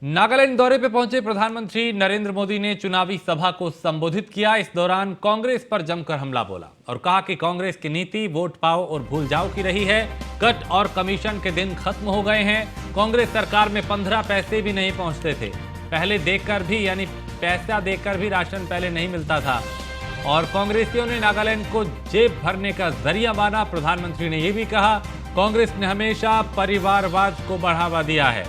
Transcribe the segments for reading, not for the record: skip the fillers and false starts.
नागालैंड दौरे पे पहुंचे प्रधानमंत्री नरेंद्र मोदी ने चुनावी सभा को संबोधित किया। इस दौरान कांग्रेस पर जमकर हमला बोला और कहा कि कांग्रेस की नीति वोट पाओ और भूल जाओ की रही है। कट और कमीशन के दिन खत्म हो गए हैं। कांग्रेस सरकार में 15 पैसे भी नहीं पहुंचते थे। पहले देकर भी यानी पैसा देकर भी राशन पहले नहीं मिलता था और कांग्रेसियों ने नागालैंड को जेब भरने का जरिया माना। प्रधानमंत्री ने यह भी कहा, कांग्रेस ने हमेशा परिवारवाद को बढ़ावा दिया है।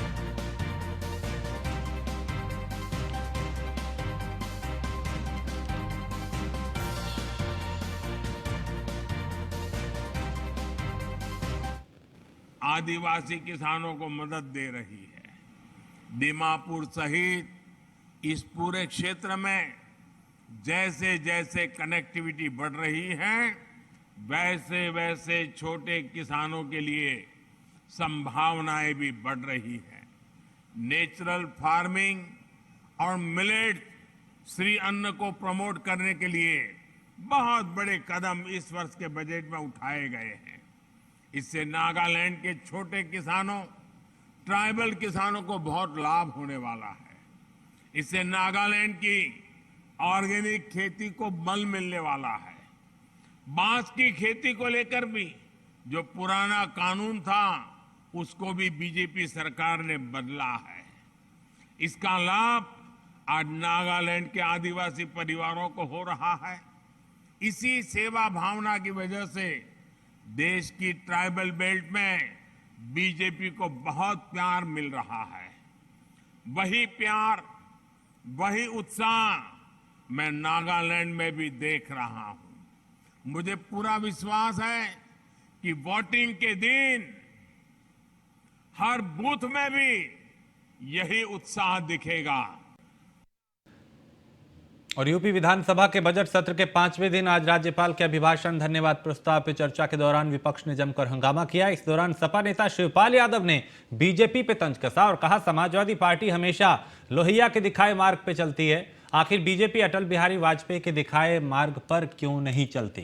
आदिवासी किसानों को मदद दे रही है। दीमापुर सहित इस पूरे क्षेत्र में जैसे जैसे कनेक्टिविटी बढ़ रही है, वैसे वैसे छोटे किसानों के लिए संभावनाएं भी बढ़ रही है। नेचुरल फार्मिंग और मिलेट श्री अन्न को प्रमोट करने के लिए बहुत बड़े कदम इस वर्ष के बजट में उठाए गए हैं। इससे नागालैंड के छोटे किसानों, ट्राइबल किसानों को बहुत लाभ होने वाला है। इससे नागालैंड की ऑर्गेनिक खेती को बल मिलने वाला है। बांस की खेती को लेकर भी जो पुराना कानून था, उसको भी बीजेपी सरकार ने बदला है। इसका लाभ आज नागालैंड के आदिवासी परिवारों को हो रहा है। इसी सेवा भावना की वजह से देश की ट्राइबल बेल्ट में बीजेपी को बहुत प्यार मिल रहा है। वही प्यार, वही उत्साह मैं नागालैंड में भी देख रहा हूं। मुझे पूरा विश्वास है कि वोटिंग के दिन हर बूथ में भी यही उत्साह दिखेगा। और यूपी विधानसभा के बजट सत्र के 5वें दिन आज राज्यपाल के अभिभाषण धन्यवाद प्रस्ताव पर चर्चा के दौरान विपक्ष ने जमकर हंगामा किया। इस दौरान सपा नेता शिवपाल यादव ने बीजेपी पे तंज कसा और कहा, समाजवादी पार्टी हमेशा लोहिया के दिखाए मार्ग पे चलती है। आखिर बीजेपी अटल बिहारी वाजपेयी के दिखाए मार्ग पर क्यों नहीं चलती?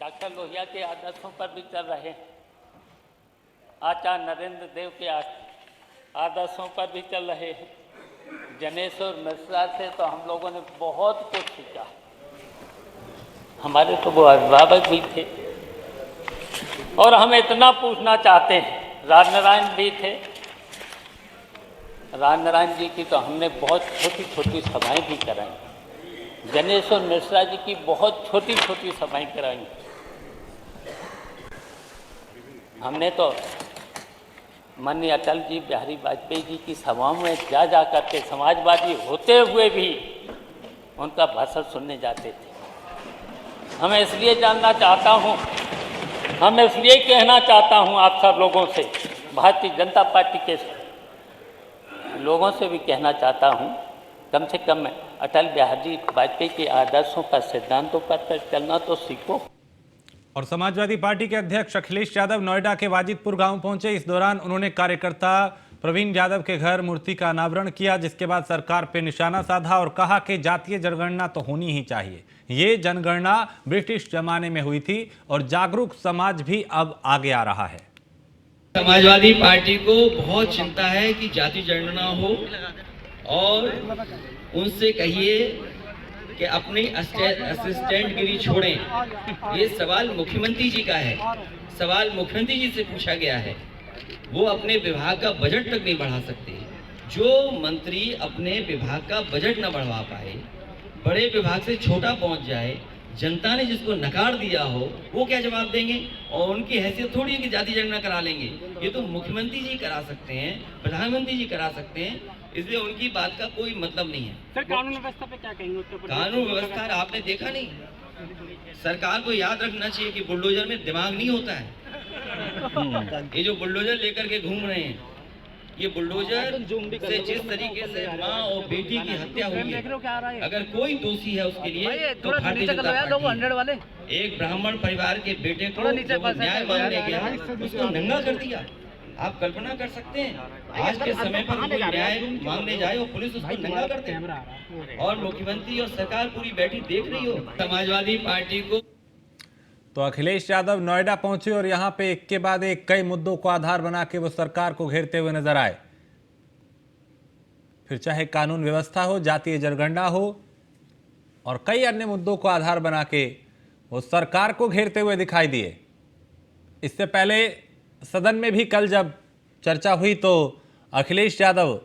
डॉक्टर लोहिया के आदर्शों पर भी चल रहे हैं। आचार्य नरेंद्र देव के आदर्शों पर भी चल रहे हैं। जनेश्वर मिश्रा से तो हम लोगों ने बहुत कुछ सीखा। हमारे तो वो अभिभावक भी थे और हम इतना पूछना चाहते हैं। राजनारायण भी थे। राजनारायण जी की तो हमने बहुत छोटी छोटी सभाएं भी कराई। जनेश्वर मिश्रा जी की बहुत छोटी छोटी सभाएं कराई। हमने तो माननीय अटल जी बिहारी वाजपेयी जी की सभाओं में जा करके समाजवादी होते हुए भी उनका भाषण सुनने जाते थे। मैं इसलिए जानना चाहता हूं, मैं इसलिए कहना चाहता हूं आप सब लोगों से, भारतीय जनता पार्टी के लोगों से भी कहना चाहता हूं, कम से कम अटल बिहारी वाजपेयी के आदर्शों पर, सिद्धांतों पर चलना तो सीखो। और समाजवादी पार्टी के अध्यक्ष अखिलेश यादव नोएडा के वाजिदपुर गांव पहुंचे। इस दौरान उन्होंने कार्यकर्ता प्रवीण यादव के घर मूर्ति का अनावरण किया, जिसके बाद सरकार पे निशाना साधा और कहा कि जातीय जनगणना तो होनी ही चाहिए। ये जनगणना ब्रिटिश जमाने में हुई थी और जागरूक समाज भी अब आगे आ रहा है। समाजवादी पार्टी को बहुत चिंता है कि जाति जनगणना हो और उनसे कहिए कि अपनी असिस्टेंट गिरी छोड़ें। ये सवाल मुख्यमंत्री जी का है। सवाल मुख्यमंत्री जी से पूछा गया है। वो अपने विभाग का बजट तक नहीं बढ़ा सकते। जो मंत्री अपने विभाग का बजट न बढ़वा पाए, बड़े विभाग से छोटा पहुंच जाए, जनता ने जिसको नकार दिया हो, वो क्या जवाब देंगे? और उनकी हैसियत थोड़ी है कि जाति जनगणना करा लेंगे। ये तो मुख्यमंत्री जी करा सकते हैं, प्रधानमंत्री जी करा सकते हैं, इसलिए उनकी बात का कोई मतलब नहीं है। सर, कानून व्यवस्था पे क्या कहेंगे? कानून व्यवस्था आपने देखा नहीं। सरकार को याद रखना चाहिए कि बुलडोजर में दिमाग नहीं होता है। ये जो बुलडोजर लेकर के घूम रहे हैं, ये बुलडोजर से जिस तरीके से माँ और बेटी की हत्या हुई है, अगर कोई दोषी है उसके लिए तो भारतीय जनता पार्टी। एक ब्राह्मण परिवार के बेटे को न्याय मांगने गया, उसको नंगा कर दिया। आप कल्पना कर सकते हैं, आज के समय पर कोई न्याय मांगने जाए और पुलिस उसको नंगा करते हैं और मुख्यमंत्री और सरकार पूरी बैठी देख रही हो। समाजवादी पार्टी को तो अखिलेश यादव नोएडा पहुंचे और यहां पे एक के बाद एक कई मुद्दों को आधार बना के वो सरकार को घेरते हुए नजर आए। फिर चाहे कानून व्यवस्था हो, जातीय जनगणना हो और कई अन्य मुद्दों को आधार बना के वो सरकार को घेरते हुए दिखाई दिए। इससे पहले सदन में भी कल जब चर्चा हुई तो अखिलेश यादव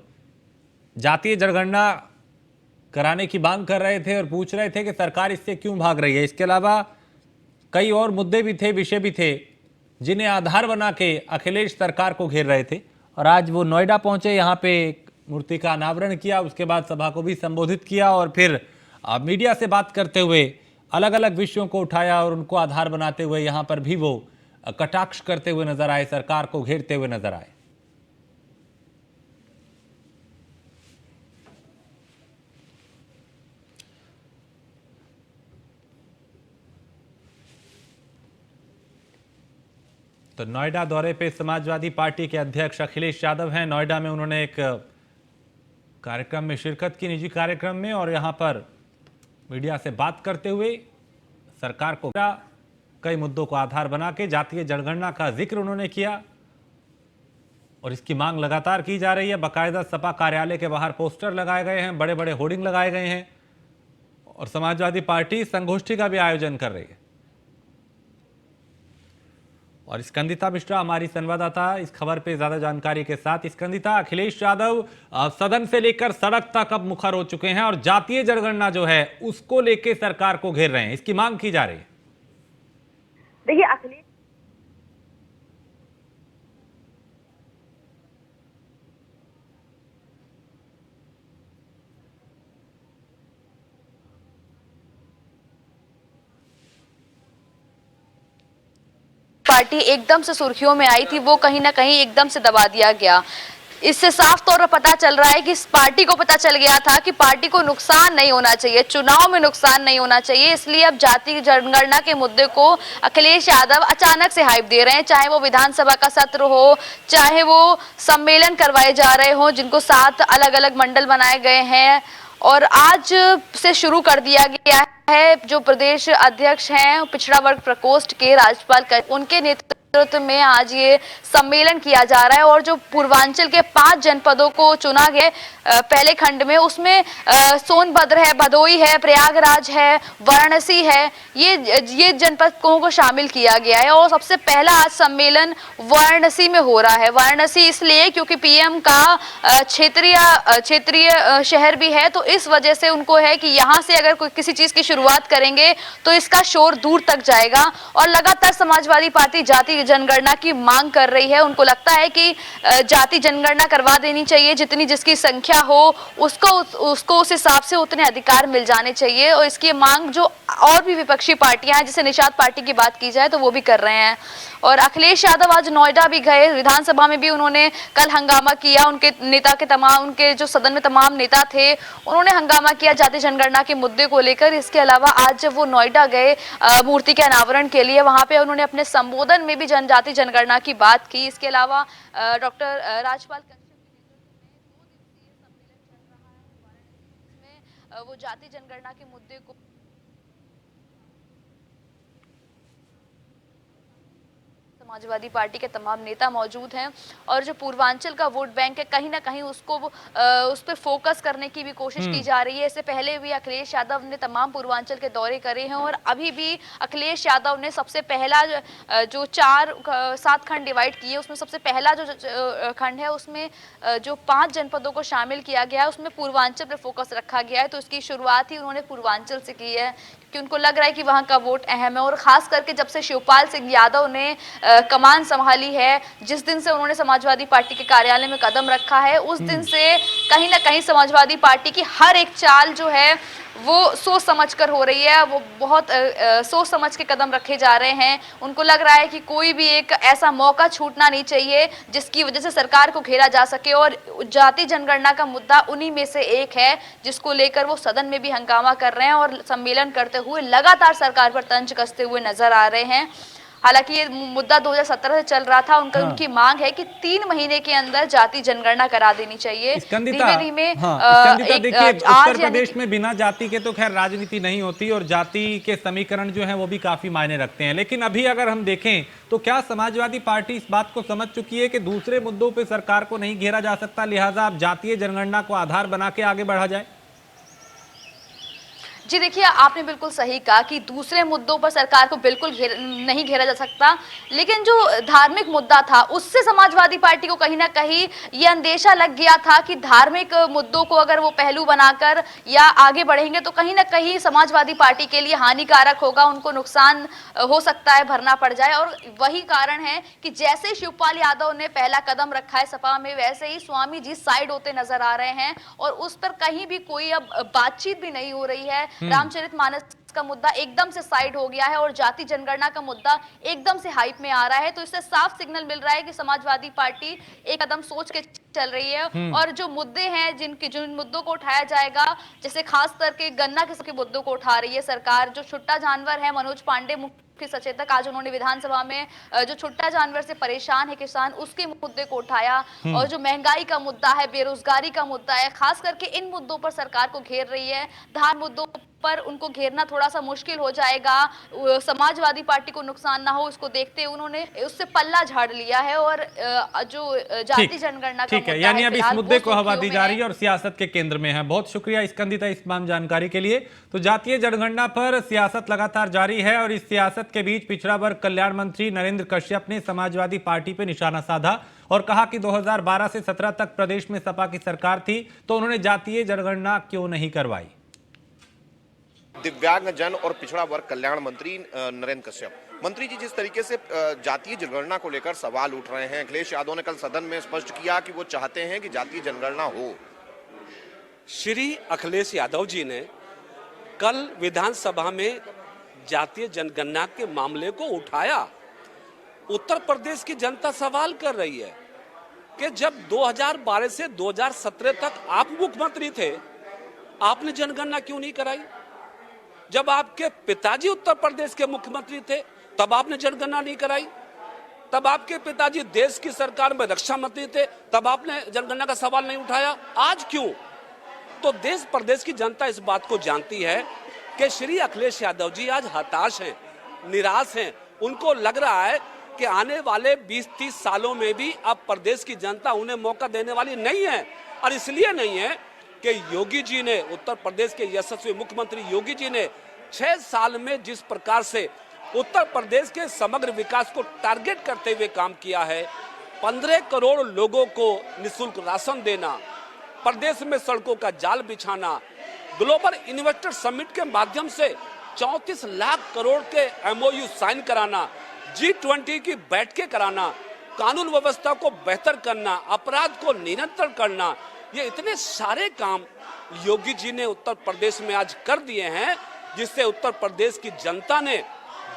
जातीय जनगणना कराने की मांग कर रहे थे और पूछ रहे थे कि सरकार इससे क्यों भाग रही है। इसके अलावा कई और मुद्दे भी थे, विषय भी थे जिन्हें आधार बना के अखिलेश सरकार को घेर रहे थे। और आज वो नोएडा पहुंचे, यहाँ पे एक मूर्ति का अनावरण किया, उसके बाद सभा को भी संबोधित किया और फिर मीडिया से बात करते हुए अलग अलग विषयों को उठाया और उनको आधार बनाते हुए यहाँ पर भी वो कटाक्ष करते हुए नजर आए, सरकार को घेरते हुए नजर आए। तो नोएडा दौरे पे समाजवादी पार्टी के अध्यक्ष अखिलेश यादव हैं। नोएडा में उन्होंने एक कार्यक्रम में शिरकत की, निजी कार्यक्रम में, और यहां पर मीडिया से बात करते हुए सरकार को कई मुद्दों को आधार बना के जातीय जनगणना का जिक्र उन्होंने किया और इसकी मांग लगातार की जा रही है। बाकायदा सपा कार्यालय के बाहर पोस्टर लगाए गए हैं, बड़े बड़े होर्डिंग लगाए गए हैं और समाजवादी पार्टी संगोष्ठी का भी आयोजन कर रही है। और स्कंदिता मिश्रा हमारी संवाददाता इस खबर पे ज्यादा जानकारी के साथ। स्कंदिता, अखिलेश यादव सदन से लेकर सड़क तक अब मुखर हो चुके हैं और जातीय जनगणना जो है उसको लेकर सरकार को घेर रहे हैं, इसकी मांग की जा रही है। देखिए, अखिलेश पार्टी एकदम से सुर्खियों में आई थी, वो कहीं ना कहीं एकदम से दबा दिया गया। इससे साफ तौर पर पता चल रहा है कि इस पार्टी को पता चल गया था कि पार्टी को नुकसान नहीं होना चाहिए, चुनाव में नुकसान नहीं होना चाहिए, इसलिए अब जातीय जनगणना के मुद्दे को अखिलेश यादव अचानक से हाइप दे रहे हैं। चाहे वो विधानसभा का सत्र हो, चाहे वो सम्मेलन करवाए जा रहे हो, जिनको 7 अलग अलग मंडल बनाए गए हैं और आज से शुरू कर दिया गया है। जो प्रदेश अध्यक्ष हैं पिछड़ा वर्ग प्रकोष्ठ के राजपाल उनके नेतृत्व में आज ये सम्मेलन किया जा रहा है और जो पूर्वांचल के 5 जनपदों को चुना गया पहले खंड में, उसमें सोनभद्र है, भदोई है, प्रयागराज है, वाराणसी है, ये जनपदों को शामिल किया गया है। और सबसे पहला आज सम्मेलन वाराणसी में हो रहा है। वाराणसी इसलिए क्योंकि पीएम का क्षेत्रीय शहर भी है, तो इस वजह से उनको है कि यहाँ से अगर कोई किसी चीज की शुरुआत करेंगे तो इसका शोर दूर तक जाएगा। और लगातार समाजवादी पार्टी जाति जनगणना की मांग कर रही है। उनको लगता है कि जाति जनगणना करवा देनी चाहिए, जितनी जिसकी संख्या हो उसको उस हिसाब से उतने अधिकार मिल जाने चाहिए। और इसकी मांग जो और भी विपक्षी पार्टियां हैं, जैसे निषाद पार्टी की बात की जाए तो वो भी कर रहे हैं। और अखिलेश यादव आज नोएडा भी गए, विधानसभा में भी उन्होंने कल हंगामा किया। उनके जो सदन में तमाम नेता थे उन्होंने हंगामा किया जाति जनगणना के मुद्दे को लेकर। इसके अलावा आज जब वो नोएडा गए मूर्ति के अनावरण के लिए, वहां पे उन्होंने अपने संबोधन में भी जाति जनगणना की बात की। इसके अलावा डॉक्टर राजपाल वो जाति जनगणना के मुद्दे को समाजवादी पार्टी के तमाम नेता मौजूद हैं और जो पूर्वांचल का वोट बैंक है कहीं ना कहीं उस पर फोकस करने की भी कोशिश की जा रही है। इससे पहले भी अखिलेश यादव ने तमाम पूर्वांचल के दौरे करे हैं और अभी भी अखिलेश यादव ने सबसे पहला जो 7 खंड डिवाइड किए, उसमें सबसे पहला जो खंड है उसमें जो 5 जनपदों को शामिल किया गया है, उसमें पूर्वांचल पर फोकस रखा गया है। तो इसकी शुरुआत ही उन्होंने पूर्वांचल से की है कि उनको लग रहा है कि वहाँ का वोट अहम है। और खास करके जब से शिवपाल सिंह यादव ने कमान संभाली है, जिस दिन से उन्होंने समाजवादी पार्टी के कार्यालय में कदम रखा है, उस दिन से कहीं ना कहीं समाजवादी पार्टी की हर एक चाल जो है वो सोच समझ कर हो रही है। वो बहुत सोच समझ के कदम रखे जा रहे हैं। उनको लग रहा है कि कोई भी एक ऐसा मौका छूटना नहीं चाहिए जिसकी वजह से सरकार को घेरा जा सके। और जाति जनगणना का मुद्दा उन्हीं में से एक है जिसको लेकर वो सदन में भी हंगामा कर रहे हैं और सम्मेलन करते हुए लगातार सरकार पर तंज कसते हुए नजर आ रहे हैं। हालांकि ये मुद्दा 2017 से चल रहा था। उनकी मांग है कि 3 महीने के अंदर जाति जनगणना करा देनी चाहिए। धीमे देखिए, उत्तर प्रदेश में बिना जाति के तो खैर राजनीति नहीं होती और जाति के समीकरण जो है वो भी काफी मायने रखते हैं। लेकिन अभी अगर हम देखें तो क्या समाजवादी पार्टी इस बात को समझ चुकी है कि दूसरे मुद्दों पर सरकार को नहीं घेरा जा सकता, लिहाजा अब जातीय जनगणना को आधार बना के आगे बढ़ा जाए? जी देखिए, आपने बिल्कुल सही कहा कि दूसरे मुद्दों पर सरकार को बिल्कुल नहीं घेरा जा सकता, लेकिन जो धार्मिक मुद्दा था उससे समाजवादी पार्टी को कहीं ना कहीं ये अंदेशा लग गया था कि धार्मिक मुद्दों को अगर वो पहलू बनाकर या आगे बढ़ेंगे तो कहीं ना कहीं समाजवादी पार्टी के लिए हानिकारक होगा, उनको नुकसान हो सकता है, भरना पड़ जाए। और वही कारण है कि जैसे शिवपाल यादव ने पहला कदम रखा है सपा में, वैसे ही स्वामी जी साइड होते नजर आ रहे हैं और उस पर कहीं भी कोई अब बातचीत भी नहीं हो रही है। रामचरितमानस का मुद्दा एकदम से साइड हो गया है और जाति जनगणना का मुद्दा एकदम से हाइप में आ रहा है। तो इससे साफ सिग्नल मिल रहा है कि समाजवादी पार्टी एक कदम सोच के चल रही है और जो मुद्दे हैं जिन मुद्दों को उठाया जाएगा, जैसे खास करके गन्ना किस्म के मुद्दों को उठा रही है सरकार। जो छुट्टा जानवर है, मनोज पांडे मुख्य सचेतक, आज उन्होंने विधानसभा में जो छुट्टा जानवर से परेशान है किसान, उसके मुद्दे को उठाया। और जो महंगाई का मुद्दा है, बेरोजगारी का मुद्दा है, खास करके इन मुद्दों पर सरकार को घेर रही है। धार्मिक मुद्दों पर उनको घेरना थोड़ा सा मुश्किल हो जाएगा, समाजवादी पार्टी को नुकसान ना हो इसको देखते उन्होंने उससे पल्ला झाड़ लिया है। और जो जाति जनगणना का ठीक है, यानी अब इस मुद्दे को हवा दी जा रही है और सियासत के केंद्र में है। बहुत शुक्रिया स्कंदिता इस तमाम जानकारी के लिए। तो जातीय जनगणना पर सियासत लगातार जारी है और इस सियासत के बीच पिछड़ा वर्ग कल्याण मंत्री नरेंद्र कश्यप ने समाजवादी पार्टी पर निशाना साधा और कहा कि 2012 से 17 तक प्रदेश में सपा की सरकार थी तो उन्होंने जातीय जनगणना क्यों नहीं करवाई। दिव्यांग जन और पिछड़ा वर्ग कल्याण मंत्री नरेंद्र कश्यप, मंत्री जी जिस तरीके से जातीय जनगणना को लेकर सवाल उठ रहे हैं, अखिलेश यादव ने कल सदन में स्पष्ट किया कि वो चाहते हैं कि जातीय जनगणना हो। श्री अखिलेश यादव जी ने कल विधानसभा में जातीय जनगणना के मामले को उठाया। उत्तर प्रदेश की जनता सवाल कर रही है कि जब 2012 से 2017 तक आप मुख्यमंत्री थे, आपने जनगणना क्यों नहीं कराई? जब आपके पिताजी उत्तर प्रदेश के मुख्यमंत्री थे तब आपने जनगणना नहीं कराई? तब आपके पिताजी देश की सरकार में रक्षा मंत्री थे तब आपने जनगणना का सवाल नहीं उठाया? आज क्यों? तो देश प्रदेश की जनता इस बात को जानती है कि श्री अखिलेश यादव जी आज हताश हैं, निराश हैं। उनको लग रहा है कि आने वाले 20-30 सालों में भी अब प्रदेश की जनता उन्हें मौका देने वाली नहीं है। और इसलिए नहीं है कि योगी जी ने, उत्तर प्रदेश के यशस्वी मुख्यमंत्री योगी जी ने 6 साल में जिस प्रकार से उत्तर प्रदेश के समग्र विकास को टारगेट करते हुए काम किया है, 15 करोड़ लोगों को निःशुल्क राशन देना, प्रदेश में सड़कों का जाल बिछाना, ग्लोबल इन्वेस्टर समिट के माध्यम से 34 लाख करोड़ के MOU साइन कराना, G20 की बैठकें कराना, कानून व्यवस्था को बेहतर करना, अपराध को नियंत्रण करना, ये इतने सारे काम योगी जी ने उत्तर प्रदेश में आज कर दिए हैं, जिससे उत्तर प्रदेश की जनता ने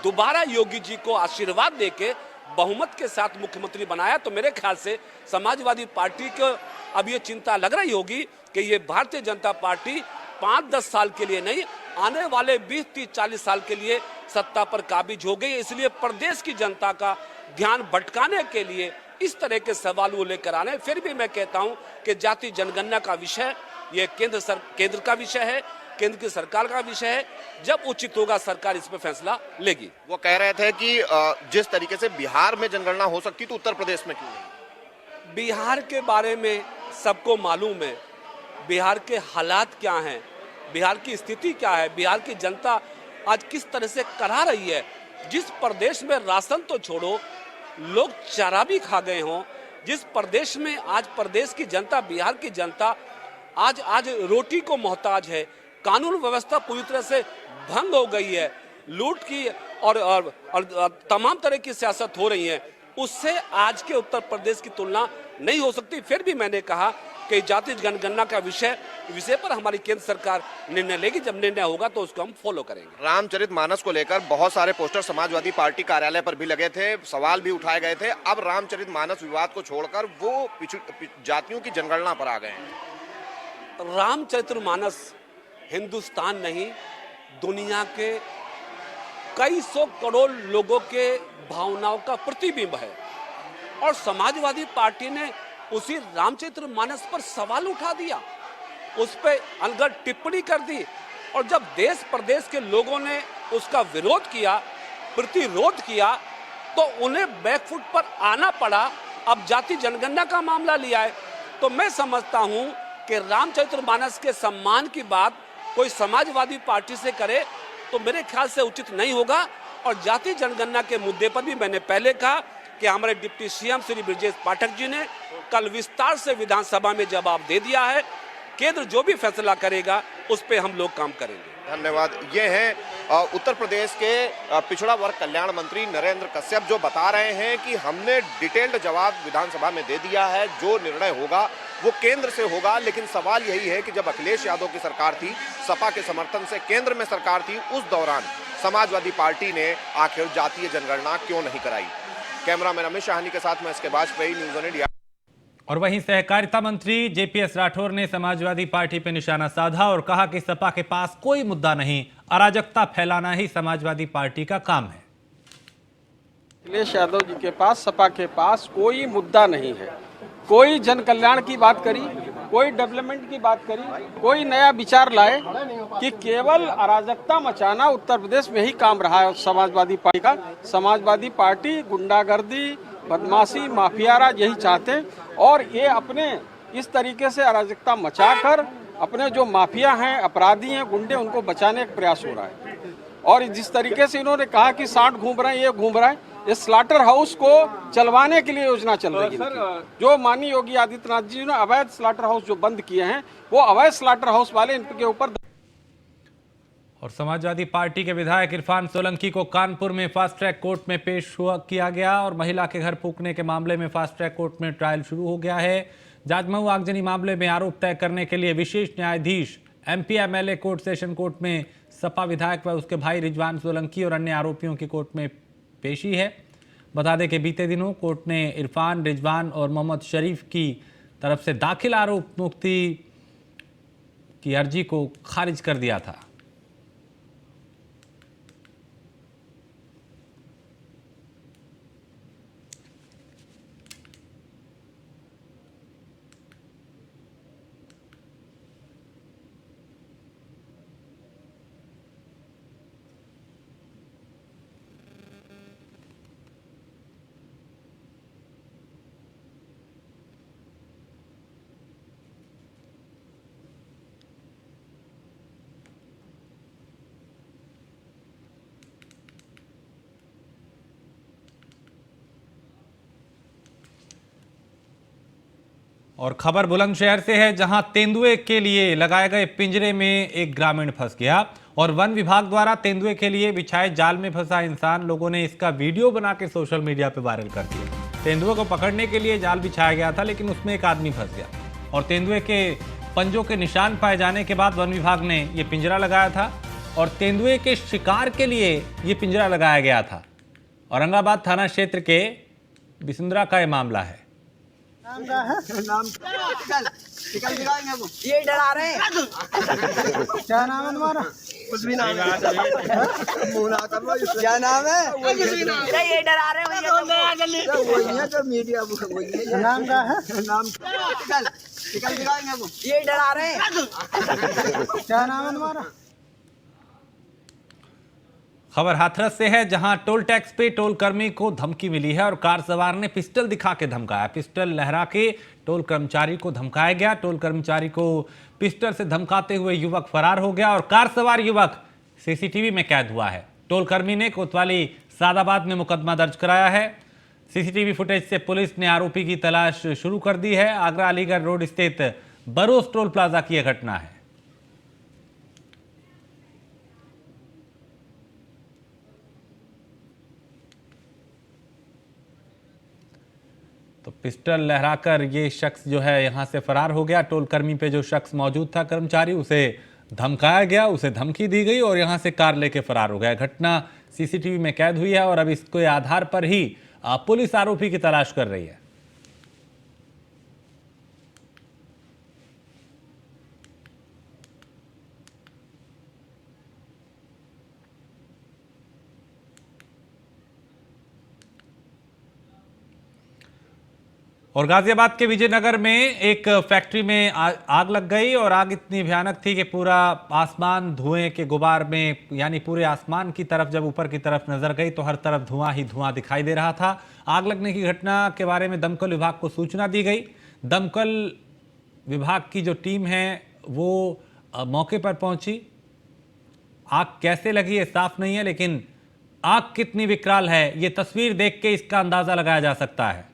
दोबारा योगी जी को आशीर्वाद देके बहुमत के साथ मुख्यमंत्री बनाया। तो मेरे ख्याल से समाजवादी पार्टी को अब ये चिंता लग रही होगी कि ये भारतीय जनता पार्टी 5-10 साल के लिए नहीं, आने वाले 20-30-40 साल के लिए सत्ता पर काबिज हो गई। इसलिए प्रदेश की जनता का ध्यान भटकाने के लिए इस तरह के सवाल वो लेकर आ रहे हैं। फिर भी मैं कहता हूं कि जाति जनगणना का विषय ये केंद्र का विषय है, केंद्र की सरकार का विषय है। जब उचित होगा सरकार इस पर फैसला लेगी। वो कह रहे थे कि जिस तरीके से बिहार में जनगणना हो सकती तो उत्तर प्रदेश में क्यों नहीं? बिहार के बारे में सबको मालूम है, बिहार के हालात क्या हैं, बिहार की स्थिति क्या है, बिहार की जनता आज किस तरह से करा रही है। जिस प्रदेश में राशन तो छोड़ो, लोग चारा भी खा गए हों, जिस प्रदेश में आज प्रदेश की जनता, बिहार की जनता आज रोटी को मोहताज है, कानून व्यवस्था पूरी तरह से भंग हो गई है, लूट की और तमाम तरह की सियासत हो रही है, उससे आज के उत्तर प्रदेश की तुलना नहीं हो सकती। फिर भी मैंने कहा कि जाति जनगणना का विषय पर हमारी केंद्र सरकार निर्णय लेगी। जब निर्णय होगा तो उसको हम फॉलो करेंगे। रामचरितमानस को लेकर बहुत सारे पोस्टर समाजवादी पार्टी कार्यालय पर भी लगे थे, सवाल भी उठाए गए थे। अब रामचरितमानस विवाद को छोड़कर वो जातियों की जनगणना पर आ गए हैं। रामचरितमानस हिंदुस्तान नहीं, दुनिया के कई सौ करोड़ लोगों के भावनाओं का प्रतिबिंब है। और समाजवादी पार्टी ने उसी रामचरित्र मानस पर सवाल उठा दिया, उस पर अलग टिप्पणी कर दी। और जब देश प्रदेश के लोगों ने उसका विरोध किया, प्रतिरोध किया, तो उन्हें बैकफुट पर आना पड़ा। अब जाति जनगणना का मामला लिया है। तो मैं समझता हूं कि रामचरित्र मानस के सम्मान की बात कोई समाजवादी पार्टी से करे तो मेरे ख्याल से उचित नहीं होगा। और जाति जनगणना के मुद्दे पर भी मैंने पहले कहा कि हमारे डिप्टी सीएम श्री ब्रजेश पाठक जी ने कल विस्तार से विधानसभा में जवाब दे दिया है। केंद्र जो भी फैसला करेगा उस पर हम लोग काम करेंगे। धन्यवाद। ये हैं उत्तर प्रदेश के पिछड़ा वर्ग कल्याण मंत्री नरेंद्र कश्यप, जो बता रहे हैं कि हमने डिटेल्ड जवाब विधानसभा में दे दिया है, जो निर्णय होगा वो केंद्र से होगा। लेकिन सवाल यही है कि जब अखिलेश यादव की सरकार थी, सपा के समर्थन से केंद्र में सरकार थी, उस दौरान समाजवादी पार्टी ने आखिर जातीय जनगणना क्यों नहीं कराई। कैमरामैन अमित शाहनी के साथ मैं इसके वाजपेयी, न्यूज़ ऑन इंडिया। और वहीं सहकारिता मंत्री जेपीएस राठौर ने समाजवादी पार्टी पर निशाना साधा और कहा कि सपा के पास कोई मुद्दा नहीं, अराजकता फैलाना ही समाजवादी पार्टी का काम है। अखिलेश यादव जी के पास, सपा के पास कोई मुद्दा नहीं है। कोई जन कल्याण की बात करी, कोई डेवलपमेंट की बात करी, कोई नया विचार लाए कि केवल अराजकता मचाना उत्तर प्रदेश में ही काम रहा है समाजवादी पार्टी का। समाजवादी पार्टी गुंडागर्दी, बदमाशी, माफियाराज यही चाहते हैं। और ये अपने इस तरीके से अराजकता मचाकर अपने जो माफिया हैं, अपराधी हैं, गुंडे, उनको बचाने का प्रयास हो रहा है। और जिस तरीके से इन्होंने कहा कि 60 घूम रहे हैं, ये घूम रहा है, इस स्लाटर हाउस को चलवाने के लिए योजना चल रही है। जो माननीय योगी आदित्यनाथ जी ने अवैध स्लाटर हाउस जो बंद किए हैं, वो अवैध स्लाटर हाउस वाले इनके ऊपर। और समाजवादी पार्टी के विधायक इरफान सोलंकी को कानपुर में फास्ट ट्रैक कोर्ट में पेश किया गया और महिला के घर फूंकने के मामले में फास्ट ट्रैक कोर्ट में ट्रायल शुरू हो गया है। जाजमऊ आगजनी मामले में आरोप तय करने के लिए विशेष न्यायाधीश MP MLA court session court में सपा विधायक व उसके भाई रिजवान सोलंकी और अन्य आरोपियों की कोर्ट में पेशी है। बता दें कि बीते दिनों कोर्ट ने इरफान, रिजवान और मोहम्मद शरीफ की तरफ से दाखिल आरोप मुक्ति की अर्जी को खारिज कर दिया था। और खबर बुलंदशहर से है, जहां तेंदुए के लिए लगाए गए पिंजरे में एक ग्रामीण फंस गया और वन विभाग द्वारा तेंदुए के लिए बिछाए जाल में फंसा इंसान, लोगों ने इसका वीडियो बना के सोशल मीडिया पे वायरल कर दिया। तेंदुए को पकड़ने के लिए जाल बिछाया गया था, लेकिन उसमें एक आदमी फंस गया और तेंदुए के पंजों के निशान पाए जाने के बाद वन विभाग ने ये पिंजरा लगाया था और तेंदुए के शिकार के लिए ये पिंजरा लगाया गया था। औरंगाबाद थाना क्षेत्र के बिसुंदरा का ये मामला है। ये डरा रहे हैं। क्या नाम है तुम्हारा? कुछ भी नाम है। क्या नाम है? ये डरा रहे हैं। वही है जो मीडिया वही है। नाम क्या है? नाम ये डरा रहे हैं। क्या नाम है तुम्हारा? खबर हाथरस से है, जहां टोल टैक्स पे टोल कर्मी को धमकी मिली है और कार सवार ने पिस्टल दिखा के धमकाया। पिस्टल लहरा के टोल कर्मचारी को धमकाया गया। टोल कर्मचारी को पिस्टल से धमकाते हुए युवक फरार हो गया और कार सवार युवक सीसीटीवी में कैद हुआ है। टोल कर्मी ने कोतवाली सादाबाद में मुकदमा दर्ज कराया है। सीसीटीवी फुटेज से पुलिस ने आरोपी की तलाश शुरू कर दी है। आगरा अलीगढ़ रोड स्थित बरोस टोल प्लाजा की यह घटना है। तो पिस्टल लहराकर ये शख्स जो है यहां से फरार हो गया। टोल कर्मी पे जो शख्स मौजूद था कर्मचारी, उसे धमकाया गया, उसे धमकी दी गई और यहां से कार लेके फरार हो गया। घटना सीसीटीवी में कैद हुई है और अब इसके आधार पर ही पुलिस आरोपी की तलाश कर रही है। और गाजियाबाद के विजयनगर में एक फैक्ट्री में आग लग गई और आग इतनी भयानक थी कि पूरा आसमान धुएं के गुबार में, यानी पूरे आसमान की तरफ जब ऊपर की तरफ नजर गई तो हर तरफ धुआं ही धुआं दिखाई दे रहा था। आग लगने की घटना के बारे में दमकल विभाग को सूचना दी गई। दमकल विभाग की जो टीम है वो मौके पर पहुंची। आग कैसे लगी है साफ नहीं है, लेकिन आग कितनी विकराल है ये तस्वीर देख के इसका अंदाजा लगाया जा सकता है।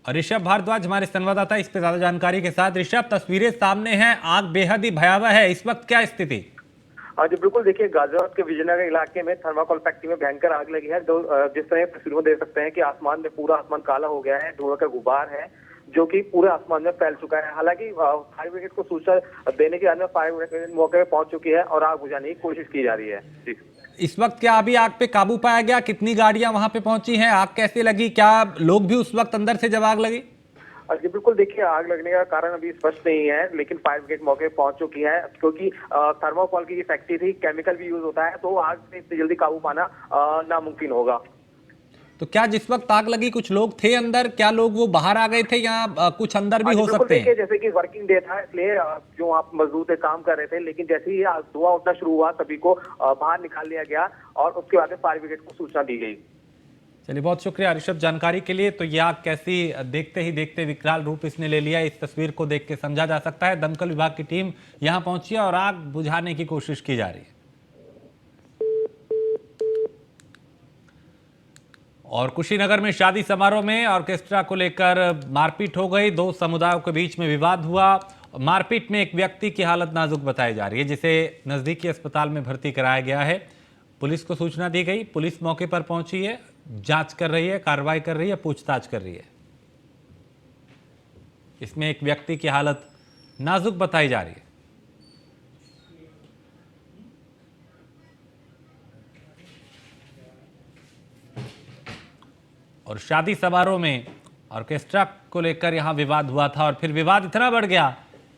और ऋषभ भारद्वाज हमारे संवाददाता इस पर ज्यादा जानकारी के साथ। ऋषभ, तस्वीरें सामने हैं, आग बेहद ही भयावह है, इस वक्त क्या स्थिति? हाँ जी बिल्कुल, देखिए गाजियाबाद के विजयनगर इलाके में थर्माकोल फैक्ट्री में भयंकर आग लगी है। जिस तरह तस्वीरों में देख सकते हैं कि आसमान में पूरा आसमान काला हो गया है, धुआं का गुबार है जो कि पूरे आसमान में फैल चुका है। हालांकि फायर ब्रिगेड को सूचना देने के बाद में फायर ब्रिगेड मौके पर पहुंच चुकी है और आग बुझाने की कोशिश की जा रही है। जी, इस वक्त क्या अभी आग पे काबू पाया गया? कितनी गाड़ियां वहां पे पहुंची हैं? आग कैसे लगी? क्या लोग भी उस वक्त अंदर से जब आग लगी? जी बिल्कुल, देखिए आग लगने का कारण अभी स्पष्ट नहीं है, लेकिन फायर ब्रिगेड मौके पर पहुंच चुकी है क्योंकि थर्माकोल की फैक्ट्री थी, केमिकल भी यूज होता है, तो आग पे इतनी जल्दी काबू पाना नामुमकिन होगा। तो क्या जिस वक्त आग लगी कुछ लोग थे अंदर? क्या लोग वो बाहर आ गए थे या कुछ अंदर भी हो सकते हैं? जैसे कि वर्किंग डे था इसलिए जो आप मजदूर थे काम कर रहे थे, लेकिन जैसे ही धुआं उठना शुरू हुआ सभी को बाहर निकाल लिया गया और उसके बाद फायर ब्रिगेड को सूचना दी गई। चलिए, बहुत शुक्रिया ऋषभ जानकारी के लिए। तो ये आग कैसी देखते ही देखते विकराल रूप इसने ले लिया, इस तस्वीर को देख के समझा जा सकता है। दमकल विभाग की टीम यहां पहुंची है और आग बुझाने की कोशिश की जा रही है। और कुशीनगर में शादी समारोह में ऑर्केस्ट्रा को लेकर मारपीट हो गई। दो समुदायों के बीच में विवाद हुआ। मारपीट में एक व्यक्ति की हालत नाजुक बताई जा रही है, जिसे नजदीकी अस्पताल में भर्ती कराया गया है। पुलिस को सूचना दी गई, पुलिस मौके पर पहुंची है, जांच कर रही है, कार्रवाई कर रही है, पूछताछ कर रही है। इसमें एक व्यक्ति की हालत नाजुक बताई जा रही है। और शादी समारोह में ऑर्केस्ट्रा को लेकर यहां विवाद हुआ था और फिर विवाद इतना बढ़ गया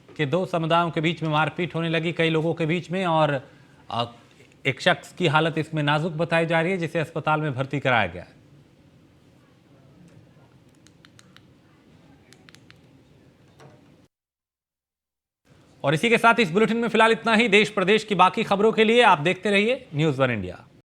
कि दो समुदायों के बीच में मारपीट होने लगी कई लोगों के बीच में, और एक शख्स की हालत इसमें नाजुक बताई जा रही है, जिसे अस्पताल में भर्ती कराया गया है। और इसी के साथ इस बुलेटिन में फिलहाल इतना ही। देश प्रदेश की बाकी खबरों के लिए आप देखते रहिए न्यूज़ 1 इंडिया।